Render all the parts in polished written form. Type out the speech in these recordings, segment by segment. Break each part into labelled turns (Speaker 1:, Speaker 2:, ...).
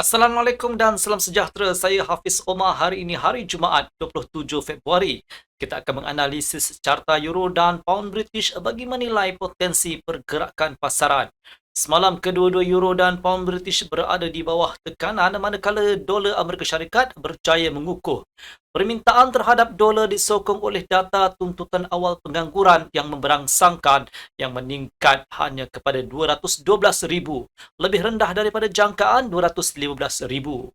Speaker 1: Assalamualaikum dan salam sejahtera. Saya Hafiz Omar. Hari ini hari Jumaat 27 Februari. Kita akan menganalisis carta euro dan pound British bagi menilai potensi pergerakan pasaran. Semalam kedua-dua euro dan pound British berada di bawah tekanan manakala dolar Amerika Syarikat berjaya mengukuh. Permintaan terhadap dolar disokong oleh data tuntutan awal pengangguran yang memberangsangkan yang meningkat hanya kepada 212,000, lebih rendah daripada jangkaan 215,000.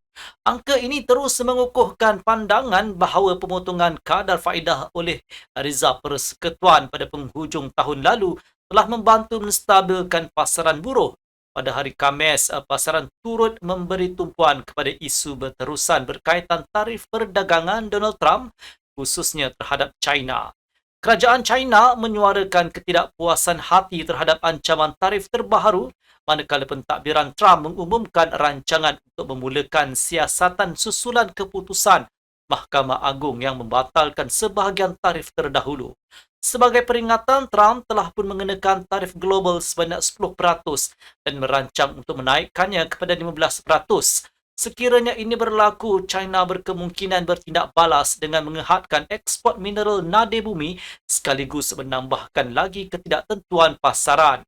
Speaker 1: Angka ini terus mengukuhkan pandangan bahawa pemotongan kadar faedah oleh Reserve Persekutuan pada penghujung tahun lalu telah membantu menstabilkan pasaran buruh. Pada hari Khamis, pasaran turut memberi tumpuan kepada isu berterusan berkaitan tarif perdagangan Donald Trump, khususnya terhadap China. Kerajaan China menyuarakan ketidakpuasan hati terhadap ancaman tarif terbaru manakala pentadbiran Trump mengumumkan rancangan untuk memulakan siasatan susulan keputusan Mahkamah Agung yang membatalkan sebahagian tarif terdahulu. Sebagai peringatan, Trump telah pun mengenakan tarif global sebanyak 10% dan merancang untuk menaikkannya kepada 15%. Sekiranya ini berlaku, China berkemungkinan bertindak balas dengan menghadkan ekspor mineral nadi bumi sekaligus menambahkan lagi ketidaktentuan pasaran.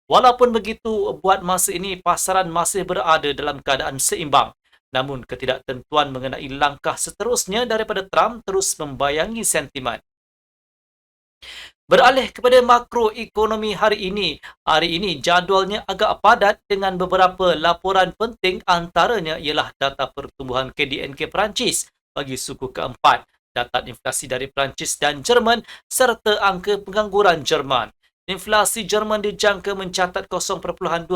Speaker 1: Walaupun begitu, buat masa ini pasaran masih berada dalam keadaan seimbang. Namun ketidaktentuan mengenai langkah seterusnya daripada Trump terus membayangi sentimen. Beralih kepada makroekonomi hari ini. Hari ini jadualnya agak padat dengan beberapa laporan penting, antaranya ialah data pertumbuhan KDNK Perancis bagi suku keempat, data inflasi dari Perancis dan Jerman serta angka pengangguran Jerman. Inflasi Jerman dijangka mencatat 0.2%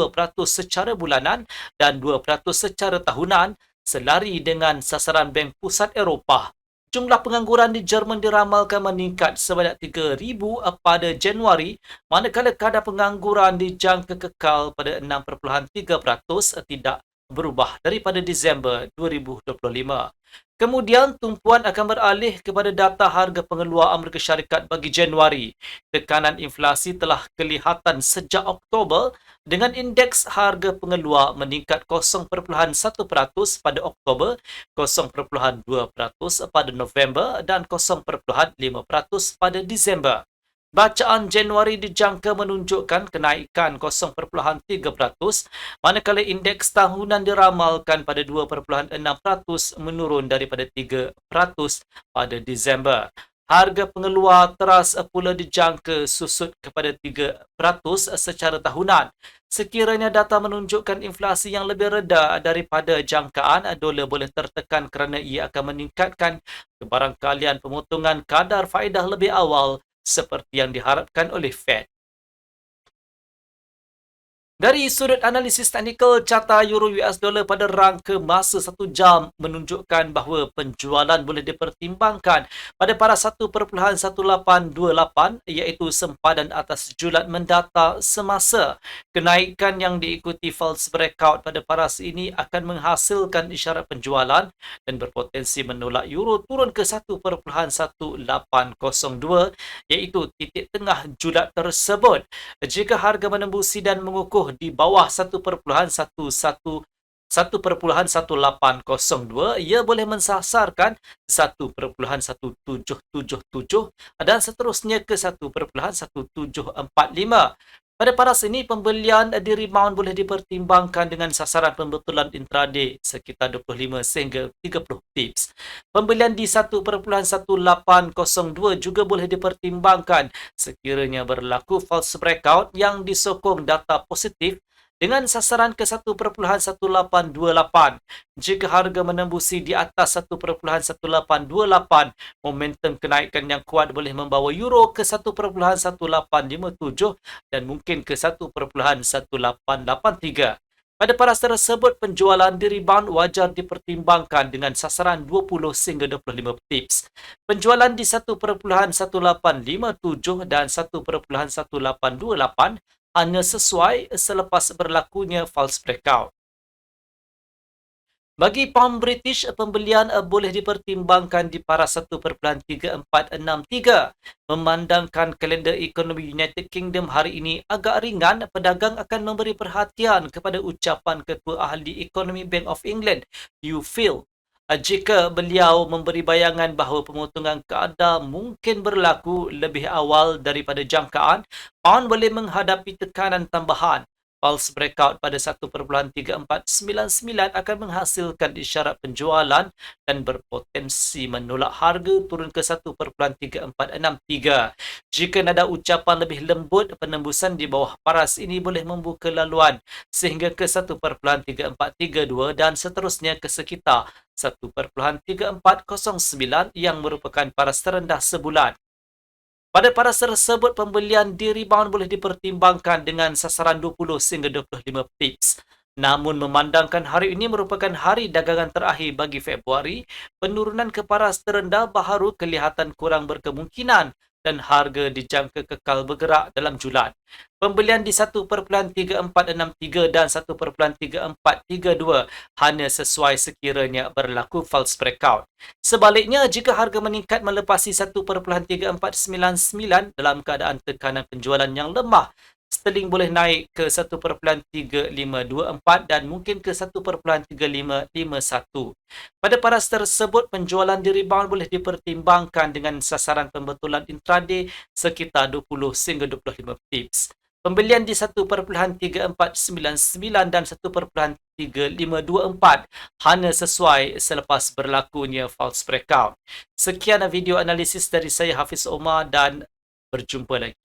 Speaker 1: secara bulanan dan 2% secara tahunan, selari dengan sasaran Bank Pusat Eropah. Jumlah pengangguran di Jerman diramalkan meningkat sebanyak 3,000 pada Januari, manakala kadar pengangguran dijangka kekal pada 6.3%, tidak berubah daripada Disember 2025. Kemudian, tumpuan akan beralih kepada data harga pengeluar Amerika Syarikat bagi Januari. Tekanan inflasi telah kelihatan sejak Oktober dengan indeks harga pengeluar meningkat 0.1% pada Oktober, 0.2% pada November dan 0.5% pada Disember. Bacaan Januari dijangka menunjukkan kenaikan 0.3%, manakala indeks tahunan diramalkan pada 2.6% menurun daripada 3% pada Disember. Harga pengeluar teras pula dijangka susut kepada 3% secara tahunan. Sekiranya data menunjukkan inflasi yang lebih rendah daripada jangkaan, dolar boleh tertekan kerana ia akan meningkatkan kebarangkalian pemotongan kadar faedah lebih awal seperti yang diharapkan oleh Fed. Dari sudut analisis teknikal, carta euro US dollar pada rangka masa 1 jam menunjukkan bahawa penjualan boleh dipertimbangkan pada paras 1.1828 iaitu sempadan atas julat mendata semasa. Kenaikan yang diikuti false breakout pada paras ini akan menghasilkan isyarat penjualan dan berpotensi menolak euro turun ke 1.1802 iaitu titik tengah julat tersebut. Jika harga menembusi dan mengukuh di bawah 1.1802, ia boleh mensasarkan 1.1777 dan seterusnya ke 1.1745. Pada paras ini, pembelian di rebound boleh dipertimbangkan dengan sasaran pembetulan intraday sekitar 25 sehingga 30 tips. Pembelian di 1.1802 juga boleh dipertimbangkan sekiranya berlaku false breakout yang disokong data positif dengan sasaran ke 1.1828. Jika harga menembusi di atas 1.1828, momentum kenaikan yang kuat boleh membawa euro ke 1.1857 dan mungkin ke 1.1883. Pada paras tersebut, penjualan di rebound wajar dipertimbangkan dengan sasaran 20 sehingga 25 tips. Penjualan di 1.1857 dan 1.1828 hanya sesuai selepas berlakunya false breakout. Bagi pound British, pembelian boleh dipertimbangkan di paras 1.3463. Memandangkan kalender ekonomi United Kingdom hari ini agak ringan, pedagang akan memberi perhatian kepada ucapan Ketua Ahli Ekonomi Bank of England, Hugh Phil. Jika beliau memberi bayangan bahawa pemotongan kadar mungkin berlaku lebih awal daripada jangkaan, pound boleh menghadapi tekanan tambahan. Pulse breakout pada 1.3499 akan menghasilkan isyarat penjualan dan berpotensi menolak harga turun ke 1.3463. Jika nada ucapan lebih lembut, penembusan di bawah paras ini boleh membuka laluan sehingga ke 1.3432 dan seterusnya ke sekitar 1.3409 yang merupakan paras terendah sebulan. Pada paras tersebut, pembelian di rebound boleh dipertimbangkan dengan sasaran 20 sehingga 25 pips. Namun memandangkan hari ini merupakan hari dagangan terakhir bagi Februari, penurunan ke paras terendah baharu kelihatan kurang berkemungkinan dan harga dijangka kekal bergerak dalam julan. Pembelian di 1.3463 dan 1.3432 hanya sesuai sekiranya berlaku false breakout. Sebaliknya, jika harga meningkat melepasi 1.3499 dalam keadaan tekanan penjualan yang lemah, sterling boleh naik ke 1.3524 dan mungkin ke 1.3551. Pada paras tersebut, penjualan di rebound boleh dipertimbangkan dengan sasaran pembetulan intraday sekitar 20 sehingga 25 pips. Pembelian di 1.3499 dan 1.3524 hanya sesuai selepas berlakunya false breakout. Sekian video analisis dari saya Hafiz Omar dan berjumpa lagi.